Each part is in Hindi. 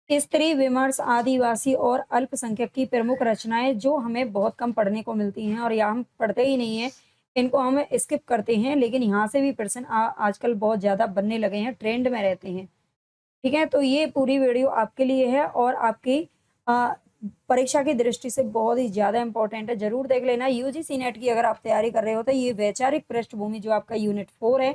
स्त्री विमर्श, आदिवासी और अल्पसंख्यक की प्रमुख रचनाएं जो हमें बहुत कम पढ़ने को मिलती हैं और या हम पढ़ते ही नहीं हैं, इनको हम स्किप करते हैं, लेकिन यहाँ से भी प्रश्न आजकल बहुत ज़्यादा बनने लगे हैं, ट्रेंड में रहते हैं। ठीक है? तो ये पूरी वीडियो आपके लिए है और आपकी अ, परीक्षा की दृष्टि से बहुत ही ज़्यादा इम्पोर्टेंट है, ज़रूर देख लेना। यूजीसी नेट की अगर आप तैयारी कर रहे हो तो ये वैचारिक पृष्ठभूमि जो आपका यूनिट 4 है,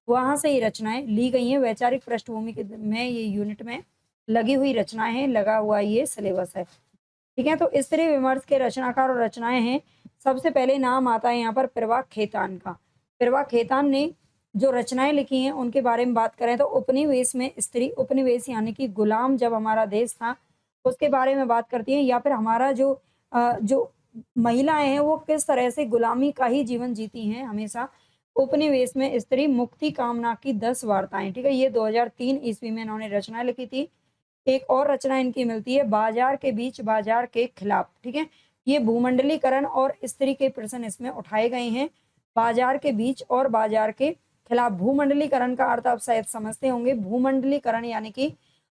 वहाँ से ये रचनाएँ ली गई हैं। वैचारिक पृष्ठभूमि के में ये यूनिट में लगी हुई रचनाएँ हैं, लगा हुआ ये सिलेबस है। ठीक है? तो स्त्री विमर्श के रचनाकार और रचनाएँ हैं। सबसे पहले नाम आता है यहाँ पर प्रभा खेतान का। प्रभा खेतान ने जो रचनाएँ लिखी हैं, उनके बारे में बात करें तो उपनिवेश में स्त्री, उपनिवेश यानी कि गुलाम जब हमारा देश था, उसके बारे में बात करती हैं या फिर हमारा जो महिलाएँ हैं, वो किस तरह से गुलामी का ही जीवन जीती हैं हमेशा। उपनिवेश में स्त्री मुक्ति कामना की 10 वार्ताएँ, ठीक है? ये 2003 ईस्वी में इन्होंने रचना लिखी थी। एक और रचना इनकी मिलती है बाजार के बीच बाजार के खिलाफ, ठीक है? ये भूमंडलीकरण और स्त्री के प्रश्न इसमें उठाए गए हैं। बाजार के बीच और बाजार के खिलाफ, भूमंडलीकरण का अर्थ आप शायद समझते होंगे। भूमंडलीकरण यानी कि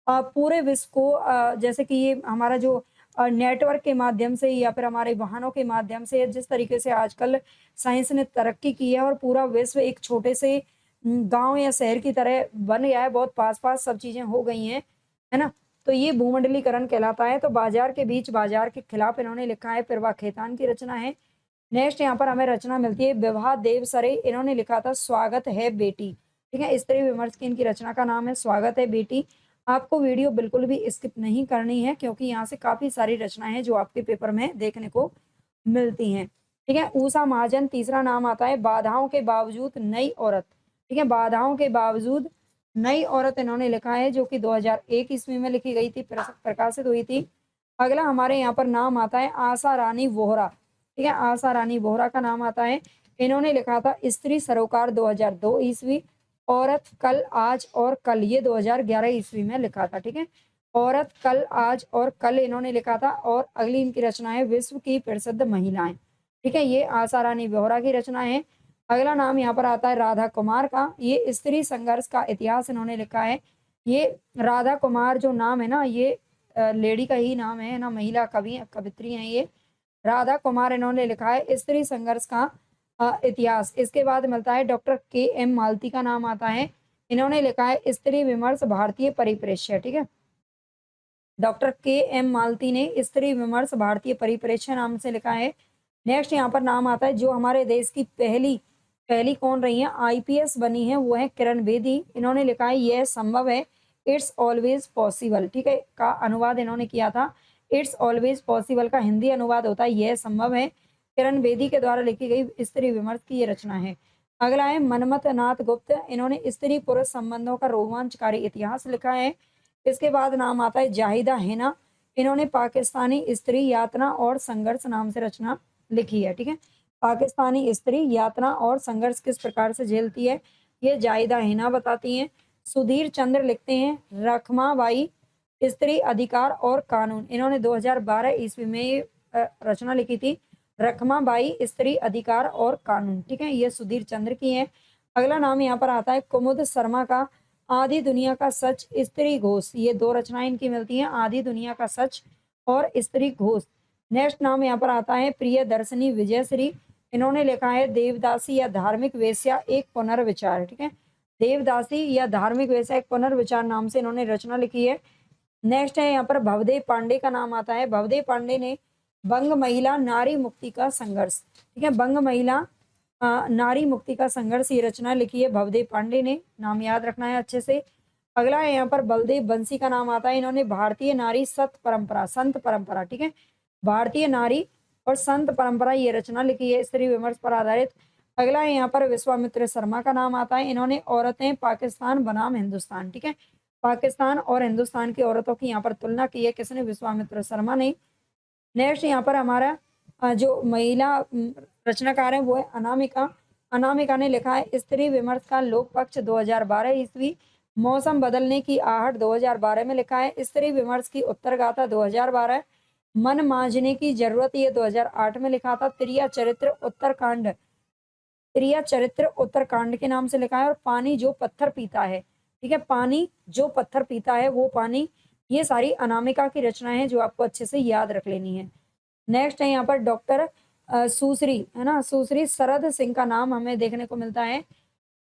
पूरे विश्व को जैसे कि ये हमारा जो नेटवर्क के माध्यम से या फिर हमारे वाहनों के माध्यम से जिस तरीके से आजकल साइंस ने तरक्की की है और पूरा विश्व एक छोटे से गाँव या शहर की तरह बन गया है, बहुत पास-पास सब चीज़ें हो गई हैं, है ना? तो ये भूमंडलीकरण कहलाता है। तो बाजार के बीच बाजार के खिलाफ इन्होंने लिखा है, प्रभा खेतान की रचना है। नेक्स्ट यहाँ पर हमें रचना मिलती है विभा देवसरे, इन्होंने लिखा था स्वागत है बेटी, ठीक है? स्त्री विमर्श की इनकी रचना का नाम है स्वागत है बेटी। आपको वीडियो बिल्कुल भी स्किप नहीं करनी है क्योंकि यहाँ से काफ़ी सारी रचनाएँ हैं जो आपके पेपर में देखने को मिलती हैं, ठीक है? ऊषा महाजन तीसरा नाम आता है, बाधाओं के बावजूद नई औरत, ठीक है? बाधाओं के बावजूद नई औरत इन्होंने लिखा है जो कि 2001 ईस्वी में लिखी गई थी, प्रकाशित हुई थी। अगला हमारे यहाँ पर नाम आता है आशा रानी वोहरा, ठीक है? आशा रानी वोहरा का नाम आता है। इन्होंने लिखा था स्त्री सरोकार 2002 ईस्वी, औरत कल आज और कल ये 2011 ईस्वी में लिखा था, ठीक है? औरत कल आज और कल इन्होंने लिखा था और अगली इनकी रचना है विश्व की प्रसिद्ध महिलाएं, ठीक है? ये आशा रानी वोहरा की रचना है। अगला नाम यहाँ पर आता है राधा कुमार का, ये स्त्री संघर्ष का इतिहास इन्होंने लिखा है। ये राधा कुमार जो नाम है ना, ये लेडी का ही नाम है ना, महिला कवि कवित्री हैं ये। राधा कुमार इन्होंने लिखा है स्त्री संघर्ष का इतिहास। इसके बाद मिलता है डॉक्टर के एम मालती का नाम आता है, इन्होंने लिखा है स्त्री विमर्श भारतीय परिप्रेक्ष्य, ठीक है? डॉक्टर के एम मालती ने स्त्री विमर्श भारतीय परिप्रेक्ष्य नाम से लिखा है। नेक्स्ट यहाँ पर नाम आता है जो हमारे देश की पहली पहली कौन रही है आईपीएस बनी है, वो है किरण बेदी, इन्होंने लिखा है यह संभव है, इट्स ऑलवेज पॉसिबल, ठीक है? का अनुवाद इन्होंने किया था। इट्स ऑलवेज पॉसिबल का हिंदी अनुवाद होता है यह संभव है। किरण बेदी के द्वारा लिखी गई स्त्री विमर्श की ये रचना है। अगला है मनमथ नाथ गुप्त, इन्होंने स्त्री पुरुष संबंधों का रोमांचकारी इतिहास लिखा है। इसके बाद नाम आता है जाहिदा हिना, इन्होंने पाकिस्तानी स्त्री यातना और संघर्ष नाम से रचना लिखी है, ठीक है? पाकिस्तानी स्त्री यातना और संघर्ष किस प्रकार से झेलती है, ये जाहिदा हिना बताती हैं। सुधीर चंद्र लिखते हैं रखमाबाई स्त्री अधिकार और कानून, इन्होंने 2012 ईस्वी में ये रचना लिखी थी, रखमाबाई स्त्री अधिकार और कानून, ठीक है? ये सुधीर चंद्र की है। अगला नाम यहाँ पर आता है कुमुद शर्मा का, आधी दुनिया का सच स्त्री घोष, ये दो रचनाएं इनकी मिलती हैं, आधी दुनिया का सच और स्त्री घोष। नेक्स्ट नाम यहाँ पर आता है प्रियदर्शनी विजयश्री, इन्होंने लिखा है देवदासी या धार्मिक वेश्या एक पुनर्विचार, ठीक है? देवदासी या धार्मिक वेश्या एक पुनर्विचार नाम से इन्होंने रचना लिखी है। नेक्स्ट है यहाँ पर भवदेव पांडे का नाम आता है, भवदेव पांडे ने बंग महिला नारी मुक्ति का संघर्ष, ठीक है? बंग महिला नारी मुक्ति का संघर्ष ये रचना लिखी है भवदेव पांडे ने, नाम याद रखना है अच्छे से। अगला है यहाँ पर बलदेव बंसी का नाम आता है, इन्होंने भारतीय नारी सत परंपरा संत परंपरा, ठीक है? भारतीय नारी और संत परंपरा ये रचना लिखी है स्त्री विमर्श पर आधारित। अगला है यहाँ पर विश्वामित्र शर्मा का नाम आता है, इन्होंने औरतें पाकिस्तान बनाम हिंदुस्तान, ठीक है? पाकिस्तान और हिंदुस्तान की औरतों की यहाँ पर तुलना की है, किसने? विश्वामित्र शर्मा ने। नेक्स्ट यहाँ पर हमारा जो महिला रचनाकार है वो है अनामिका, अनामिका ने लिखा है स्त्री विमर्श का लोक पक्ष 2012 ईस्वी, मौसम बदलने की आहट 2012 में लिखा है, स्त्री विमर्श की उत्तर गाथा 2012, मन मांझने की जरूरत ये 2008 में लिखा था, त्रिया चरित्र उत्तरकांड, त्रिया चरित्र उत्तरकांड के नाम से लिखा है, और पानी जो पत्थर पीता है, ठीक है? पानी जो पत्थर पीता है वो पानी ये सारी अनामिका की रचनाएं हैं जो आपको अच्छे से याद रख लेनी है। नेक्स्ट है यहाँ पर डॉक्टर सुश्री, है ना, सुश्री शरद सिंह का नाम हमें देखने को मिलता है।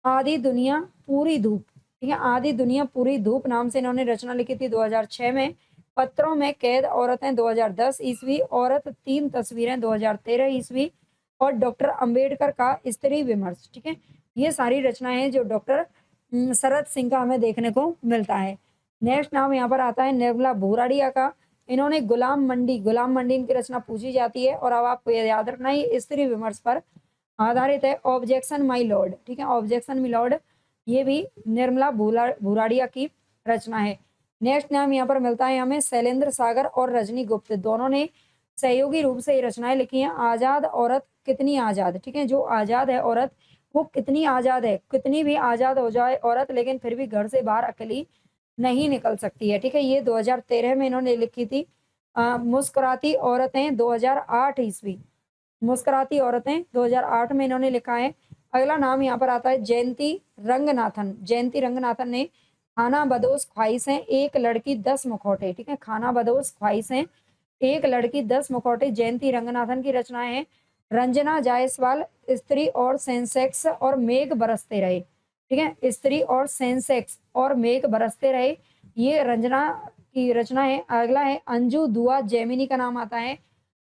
आधी दुनिया पूरी धूप, ठीक है, आधी दुनिया पूरी धूप नाम से इन्होंने रचना लिखी थी 2006 में। पत्रों में कैद औरतें 2010 ईस्वी, औरत 3 तस्वीरें 2013 ईस्वी, और डॉक्टर अंबेडकर का स्त्री विमर्श, ठीक है। ये सारी रचनाएं हैं जो डॉक्टर शरद सिंह का हमें देखने को मिलता है। नेक्स्ट नाम यहाँ पर आता है निर्मला भूराड़िया का। इन्होंने गुलाम मंडी इनकी रचना पूछी जाती है, और अब आपको ये याद रखना है ये स्त्री विमर्श पर आधारित है। ऑब्जेक्शन माय लॉर्ड, ठीक है, ऑब्जेक्शन माय लॉर्ड, ये भी निर्मला भूराड़िया की रचना है। नेक्स्ट नाम यहाँ पर मिलता है हमें शैलेंद्र सागर और रजनी गुप्त, दोनों ने सहयोगी रूप से ये रचनाएं लिखी हैं। आजाद औरत कितनी आजाद, ठीक है, जो आजाद है औरत वो कितनी आजाद है, कितनी भी आजाद हो जाए औरत लेकिन फिर भी घर से बाहर अकेली नहीं निकल सकती है, ठीक है। ये 2013 में इन्होंने लिखी थी। मुस्कुराती औरतें 2008 ईस्वी, मुस्कुराती औरतें 2008 में इन्होंने लिखा है। अगला नाम यहाँ पर आता है जयंती रंगनाथन। जयंती रंगनाथन ने खाना बदोश ख्वाहिशें एक लड़की 10 मुखौटे, ठीक है, खाना बदोश ख्वाहिशें एक लड़की 10 मुखौटे जयंती रंगनाथन की रचनाएं हैं। रंजना जायसवाल स्त्री और सेंसेक्स और मेघ बरसते रहे, ठीक है, स्त्री और सेंसेक्स और मेघ बरसते रहे, ये रंजना की रचना है। अगला है अंजू दुआ जैमिनी का नाम आता है।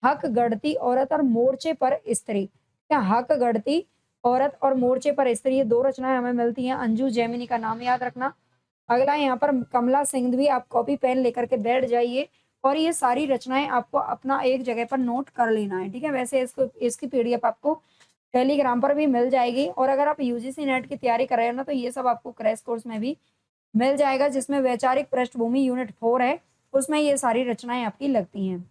हक गढ़ती औरत और मोर्चे पर स्त्री, क्या हक गढ़ती औरत और मोर्चे पर स्त्री, ये 2 रचनाएं हमें मिलती हैं। अंजू जैमिनी का नाम याद रखना। अगला यहाँ पर कमला सिंघवी, आप कॉपी पेन लेकर के बैठ जाइए और ये सारी रचनाएं आपको अपना एक जगह पर नोट कर लेना है, ठीक है। वैसे इसकी पीडीएफ आपको टेलीग्राम पर भी मिल जाएगी, और अगर आप यूजीसी नेट की तैयारी कर रहे हो ना तो ये सब आपको क्रैश कोर्स में भी मिल जाएगा, जिसमें वैचारिक पृष्ठभूमि यूनिट 4 है, उसमें ये सारी रचनाएं आपकी लगती हैं।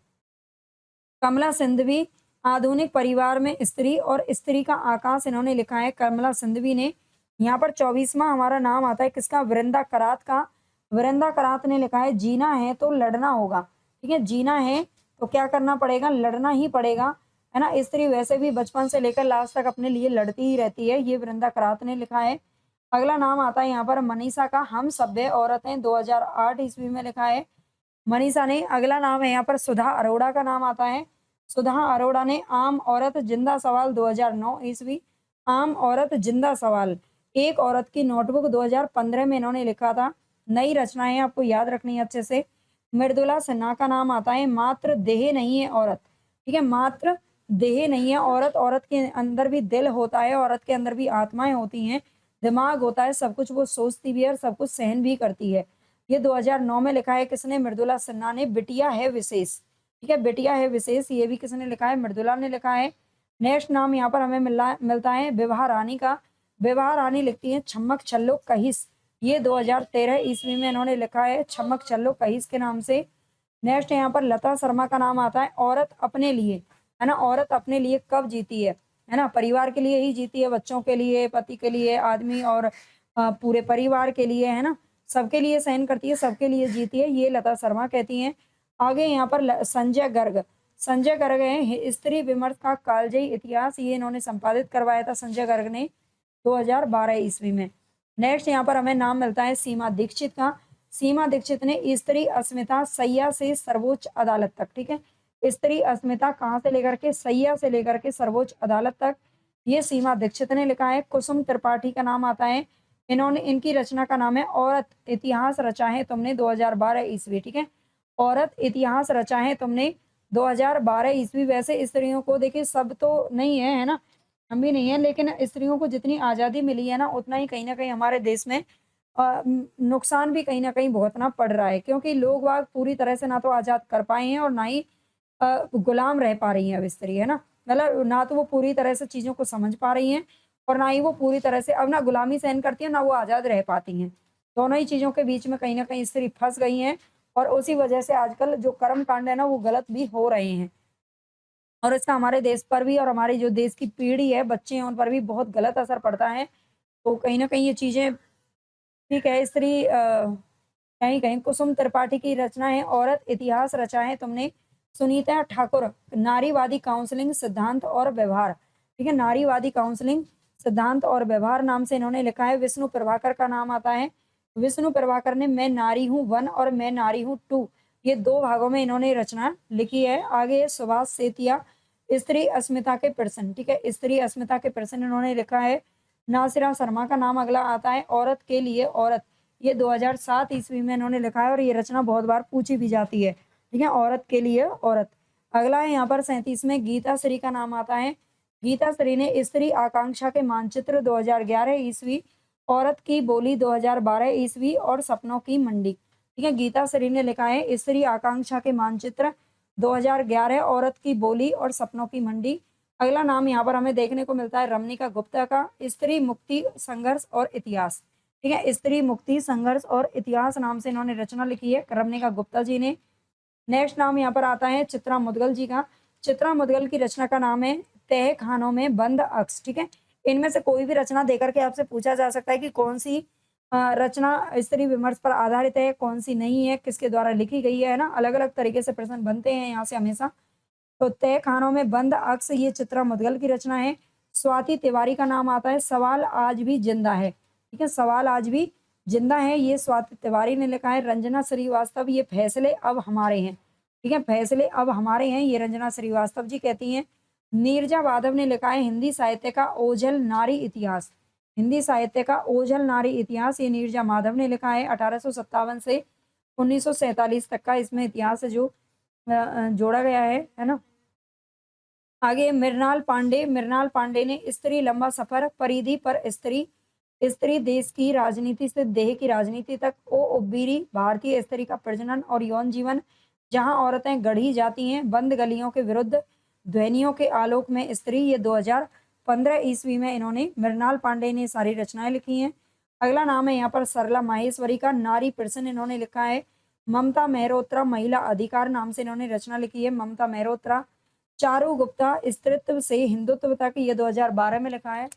कमला सिंधवी आधुनिक परिवार में स्त्री और स्त्री का आकाश इन्होंने लिखा है, कमला सिंधवी ने। यहाँ पर 24वां हमारा नाम आता है किसका, वृंदा करात का। वृंदा करात ने लिखा है जीना है तो लड़ना होगा, ठीक है, जीना है तो क्या करना पड़ेगा, लड़ना ही पड़ेगा, है ना। स्त्री वैसे भी बचपन से लेकर लास्ट तक अपने लिए लड़ती ही रहती है, ये वृंदा करात ने लिखा है। अगला नाम आता है यहाँ पर मनीषा का, हम सभ्य औरतें 2008 ईस्वी में लिखा है मनीषा ने। अगला नाम है यहाँ पर सुधा अरोड़ा का नाम आता है। सुधा अरोड़ा ने आम औरत जिंदा सवाल 2009 ईस्वी, आम औरत जिंदा सवाल एक औरत की नोटबुक 2015 में इन्होंने लिखा था। नई रचनाएं आपको याद रखनी है अच्छे से। मृदुला सिन्हा का नाम आता है मात्र देह नहीं है औरत, ठीक है, मात्र देह नहीं है औरत, औरत के अंदर भी दिल होता है, औरत के अंदर भी आत्माएं होती हैं, दिमाग होता है, सब कुछ वो सोचती भी है और सब कुछ सहन भी करती है। ये 2009 में लिखा है किसने, मृदुला सिन्हा ने। बिटिया है विशेष, ठीक है, बिटिया है विशेष, ये भी किसने लिखा है, मृदुला ने लिखा है। नेक्स्ट नाम यहाँ पर हमें मिलता है विवाह रानी का। विवाह रानी लिखती है छम्मक छल्लो कहिस, ये 2013 ईस्वी में इन्होंने लिखा है छम्मक छल्लो कहिस के नाम से। नेक्स्ट यहाँ पर लता शर्मा का नाम आता है औरत अपने लिए, है ना, औरत अपने लिए कब जीती है ना, परिवार के लिए ही जीती है, बच्चों के लिए, पति के लिए, आदमी और पूरे परिवार के लिए, है ना, सबके लिए सहन करती है, सबके लिए जीती है, ये लता शर्मा कहती हैं। आगे यहाँ पर संजय गर्ग, संजय गर्ग है स्त्री विमर्श का कालजयी इतिहास, ये इन्होंने संपादित करवाया था संजय गर्ग ने 2012 ईस्वी में। नेक्स्ट यहाँ पर हमें नाम मिलता है सीमा दीक्षित का। सीमा दीक्षित ने स्त्री अस्मिता सैया से सर्वोच्च अदालत तक, ठीक है, स्त्री अस्मिता कहाँ से लेकर के, सैया से लेकर के सर्वोच्च अदालत तक, ये सीमा दीक्षित ने लिखा है। कुसुम त्रिपाठी का नाम आता है, इन्होंने, इनकी रचना का नाम है औरत इतिहास रचा है तुमने 2012 ईस्वी, ठीक है, औरत इतिहास रचा है तुमने 2012 ईस्वी। वैसे स्त्रियों को देखिए सब तो नहीं है ना, हम भी नहीं है, लेकिन स्त्रियों को जितनी आज़ादी मिली है ना उतना ही कहीं ना कहीं हमारे देश में नुकसान भी कहीं ना कहीं भुगतना पड़ रहा है, क्योंकि लोग वाग पूरी तरह से ना तो आज़ाद कर पाए हैं और ना ही गुलाम रह पा रही हैं अब स्त्री, है ना, मतलब ना तो वो पूरी तरह से चीज़ों को समझ पा रही हैं और ना ही वो पूरी तरह से अब ना गुलामी सहन करती है ना वो आज़ाद रह पाती हैं। दोनों ही चीज़ों के बीच में कहीं ना कहीं स्त्री फंस गई हैं, और उसी वजह से आजकल जो कर्म कांड है ना वो गलत भी हो रहे हैं, और इसका हमारे देश पर भी और हमारी जो देश की पीढ़ी है, बच्चे हैं, उन पर भी बहुत गलत असर पड़ता है। तो कहीं ना कहीं ये चीज़ें, ठीक है, स्त्री कहीं कहीं कुसुम त्रिपाठी की रचना है औरत इतिहास रचा है तुमने। सुनीता ठाकुर नारीवादी काउंसलिंग सिद्धांत और व्यवहार, ठीक है, नारीवादी काउंसलिंग सिद्धांत और व्यवहार नाम से इन्होंने लिखा है। विष्णु प्रभाकर का नाम आता है विष्णु प्रभाकर ने मैं नारी हूँ 1 और मैं नारी हूँ 2, ये 2 भागों में इन्होंने रचना लिखी है। आगे सुभाष सेतिया स्त्री अस्मिता के प्रश्न, ठीक है, स्त्री अस्मिता के प्रश्न इन्होंने लिखा है। नासिरा शर्मा का नाम अगला आता है औरत के लिए औरत, ये 2007 ईस्वी में इन्होंने लिखा है और ये रचना बहुत बार पूछी भी जाती है, ठीक है, औरत के लिए औरत। अगला है यहाँ पर 37 में गीता श्री का नाम आता है। गीता श्री ने स्त्री आकांक्षा के मानचित्र 2011 ईस्वी, औरत की बोली 2012 ईस्वी और सपनों की मंडी, ठीक है, गीता श्री ने लिखा है स्त्री आकांक्षा के मानचित्र 2011, औरत की बोली और सपनों की मंडी। अगला नाम यहाँ पर हमें देखने को मिलता है रमनिका गुप्ता का, स्त्री मुक्ति संघर्ष और इतिहास, ठीक है, स्त्री मुक्ति संघर्ष और इतिहास नाम से इन्होंने रचना लिखी है रमनिका गुप्ता जी ने। नेक्स्ट नाम यहाँ पर आता है चित्रा मुदगल जी का। चित्रा मुदगल की रचना का नाम है तह खानों में बंद अक्स, ठीक है, इनमें से कोई भी रचना देकर के आपसे पूछा जा सकता है कि कौन सी रचना स्त्री विमर्श पर आधारित है, कौन सी नहीं है, किसके द्वारा लिखी गई है ना, अलग अलग तरीके से प्रश्न बनते हैं यहाँ से हमेशा। तो तय खानों में बंद अक्स ये चित्रा मुदगल की रचना है। स्वाति तिवारी का नाम आता है सवाल आज भी जिंदा है, ठीक है, सवाल आज भी जिंदा है, ये स्वाति तिवारी ने लिखा है। रंजना श्रीवास्तव ये फैसले अब हमारे हैं, ठीक है, फैसले अब हमारे हैं, ये रंजना श्रीवास्तव जी कहती हैं। नीरजा वादव ने लिखा है हिंदी साहित्य का ओझल नारी इतिहास, हिंदी साहित्य का ओझल नारी इतिहास, ये नीरजा माधव ने लिखा है। 1857 से 1947 तक का इसमें इतिहास जो जोड़ा गया है ना। आगे मृणाल पांडे, मृणाल पांडे ने स्त्री लंबा सफर, परिधि पर स्त्री, स्त्री देश की राजनीति से देह की राजनीति तक, ओ उब्बीरी, भारतीय स्त्री का प्रजनन और यौन जीवन, जहां औरतें गढ़ी जाती हैं, बंद गलियों के विरुद्ध, ध्वनियों के आलोक में स्त्री, ये 2015 ईस्वी में इन्होंने मृणाल पांडे ने सारी रचनाएं लिखी हैं। अगला नाम है यहाँ पर सरला माहेश्वरी का, नारी प्रश्न इन्होंने लिखा है। ममता मेहरोत्रा महिला अधिकार नाम से इन्होंने रचना लिखी है, ममता मेहरोत्रा। चारू गुप्ता स्त्रीत्व से हिंदुत्व तक, ये 2012 में लिखा है,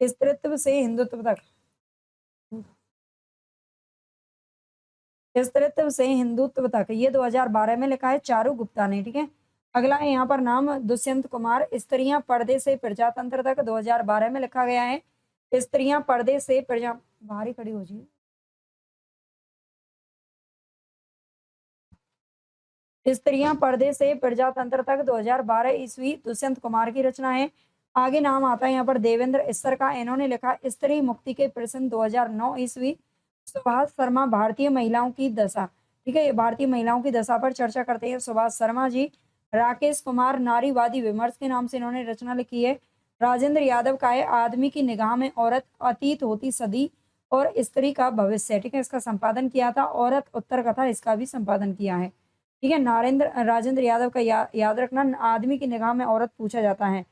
स्त्रीत्व से हिंदुत्व तक, स्त्रीत्व से हिंदुत्व तक, ये 2012 में लिखा है चारू गुप्ता ने, ठीक है। अगला है यहाँ पर नाम दुष्यंत कुमार, स्त्रियां पर्दे से प्रजातंत्र तक, 2012 में लिखा गया है। स्त्रियां पर्दे से प्रजा, बाहर ही खड़ी हो जी, स्त्रियां पर्दे से प्रजातंत्र तक, 2012 ईस्वी, दुष्यंत कुमार की रचना है। आगे नाम आता है यहाँ पर देवेंद्र इस्सर का, इन्होंने लिखा स्त्री मुक्ति के प्रश्न, 2009 ईस्वी। सुभाष शर्मा भारतीय महिलाओं की दशा, ठीक है, ये भारतीय महिलाओं की दशा पर चर्चा करते हैं सुभाष शर्मा जी। राकेश कुमार नारीवादी विमर्श के नाम से इन्होंने रचना लिखी है। राजेंद्र यादव का है आदमी की निगाह में औरत, अतीत होती सदी और स्त्री का भविष्य, ठीक है, इसका संपादन किया था। औरत उत्तर कथा, इसका भी संपादन किया है, ठीक है। राजेंद्र यादव का याद रखना, आदमी की निगाह में औरत पूछा जाता है।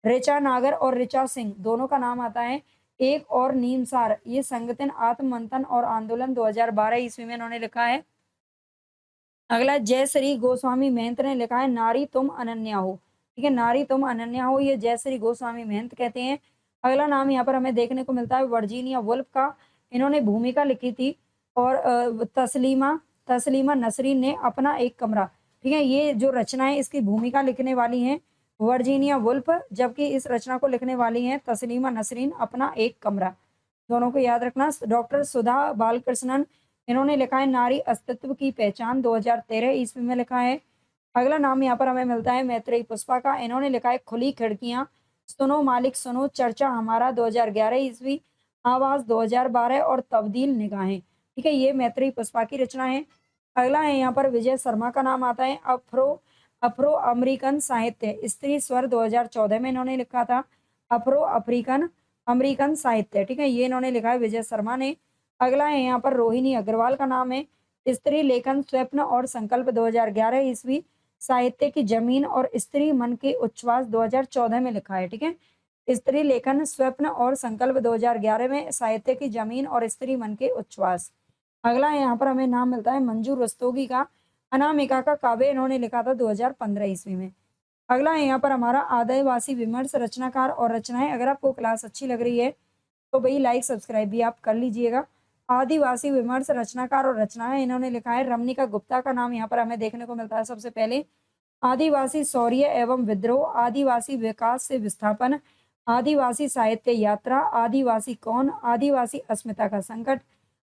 ऋचा नागर और ऋचा सिंह दोनों का नाम आता है। एक और नीमसार, ये संगठन आत्म मंथन और आंदोलन, 2012 ईस्वी में इन्होंने लिखा है। अगला जयश्री गोस्वामी महंत ने लिखा है नारी तुम अनन्या हो, ठीक है, नारी तुम अनन्या हो, ये जयश्री गोस्वामी महंत कहते हैं। अगला नाम यहाँ पर हमें देखने को मिलता है वर्जीनिया वुल्फ का, इन्होंने भूमिका लिखी थी। और तस्लीमा नसरीन ने अपना एक कमरा, ठीक है, ये जो रचना है इसकी भूमिका लिखने वाली हैं वर्जीनिया वुल्फ, जबकि इस रचना को लिखने वाली हैं तस्लीमा नसरीन, अपना एक कमरा, दोनों को याद रखना। डॉक्टर सुधा बालकृष्णन, इन्होंने लिखा है नारी अस्तित्व की पहचान, 2013 ईस्वी में लिखा है। अगला नाम यहाँ पर हमें मिलता है मैत्रेयी पुष्पा का, इन्होंने लिखा है खुली खिड़कियां, सुनो मालिक सुनो, चर्चा हमारा, 2011 ईस्वी। आवाज, 2012 और तब्दील निगाहें, ठीक है, ये मैत्रेयी पुष्पा की रचना है। अगला है यहाँ पर विजय शर्मा का नाम आता है। अफ्रो अमेरिकन साहित्य, स्त्री स्वर, 2014 में इन्होंने लिखा था। अफ्रो अफ्रीकन अमेरिकन साहित्य, ठीक है, ये इन्होंने लिखा है विजय शर्मा ने। अगला है यहाँ पर रोहिणी अग्रवाल का नाम है। स्त्री लेखन स्वप्न और संकल्प, 2011 ईस्वी। साहित्य की जमीन और स्त्री मन के उच्छ्वास, 2014 में लिखा है, ठीक है। स्त्री लेखन स्वप्न और संकल्प, 2011 में। साहित्य की जमीन और स्त्री मन के उच्छ्वास। अगला यहाँ पर हमें नाम मिलता है मंजू रस्तोगी का, अनामिका का काव्य, इन्होंने लिखा था 2015 ईस्वी में। अगला है यहाँ पर हमारा आदिवासी विमर्श, रचनाकार और रचनाएं। अगर आपको क्लास अच्छी लग रही है तो भाई लाइक सब्सक्राइब भी आप कर लीजिएगा। आदिवासी विमर्श, रचनाकार और रचनाएं, इन्होंने लिखा है रमनिका गुप्ता का नाम यहाँ पर हमें देखने को मिलता है सबसे पहले। आदिवासी शौर्य एवं विद्रोह, आदिवासी विकास से विस्थापन, आदिवासी साहित्य यात्रा, आदिवासी कौन, आदिवासी अस्मिता का संकट,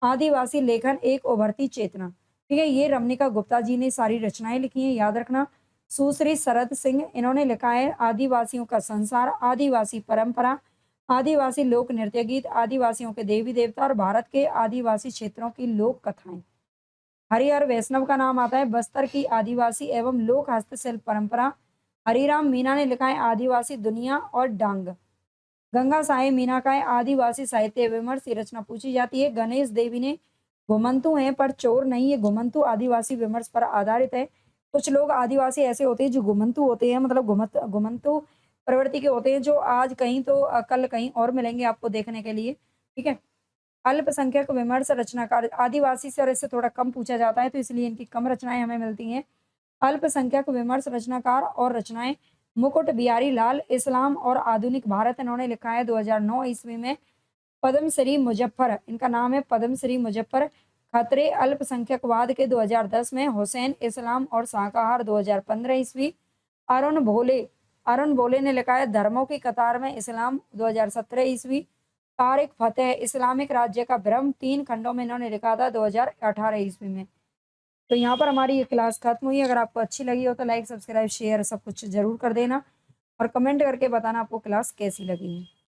आदिवासी लेखन एक उभरती चेतना। ठीक है, ये रमनिका गुप्ता जी ने सारी रचनाएं लिखी हैं, याद रखना। सुश्री शरद सिंह, इन्होंने लिखा है आदिवासियों का संसार, आदिवासी परंपरा, आदिवासी लोक नृत्य गीत, आदिवासियों के देवी देवता और भारत के आदिवासी क्षेत्रों की लोक कथाएं। हरिहर वैष्णव का नाम आता है बस्तर की आदिवासी एवं लोक हस्तशिल्प परंपरा। हरिराम मीना ने लिखा है आदिवासी दुनिया और डांग। गंगा साहे मीना का है आदिवासी साहित्य विमर्श, ये रचना पूछी जाती है। गणेश देवी ने घुमंतु हैं पर चोर नहीं, ये घुमंतु आदिवासी विमर्श पर आधारित है। कुछ लोग आदिवासी ऐसे होते हैं जो घुमंतु होते हैं, मतलब घुमंतु प्रवृत्ति के होते हैं, जो आज कहीं तो कल कहीं और मिलेंगे आपको देखने के लिए। ठीक है, अल्पसंख्यक विमर्श रचनाकार, आदिवासी से और इससे थोड़ा कम पूछा जाता है तो इसलिए इनकी कम रचनाएं हमें मिलती हैं। अल्पसंख्यक विमर्श रचनाकार और रचनाएं, मुकुट बिहारी लाल, इस्लाम और आधुनिक भारत, इन्होंने लिखा है 2009 ईस्वी में। पद्मश्री मुजफ्फर, इनका नाम है पद्मश्री मुजफ्फर खतरे अल्पसंख्यकवाद के 2010 में। हुसैन इस्लाम और शाकाहार 2015 ईस्वी। अरुण भोले, अरुण भोले ने लिखा है धर्मों की कतार में इस्लाम 2017 ईस्वी। तारिक फतेह, इस्लामिक राज्य का भ्रम, 3 खंडों में इन्होंने लिखा था 2018 ईस्वी में। तो यहाँ पर हमारी ये क्लास खत्म हुई। अगर आपको अच्छी लगी हो तो लाइक, सब्सक्राइब, शेयर सब कुछ जरूर कर देना और कमेंट करके बताना आपको क्लास कैसी लगी है।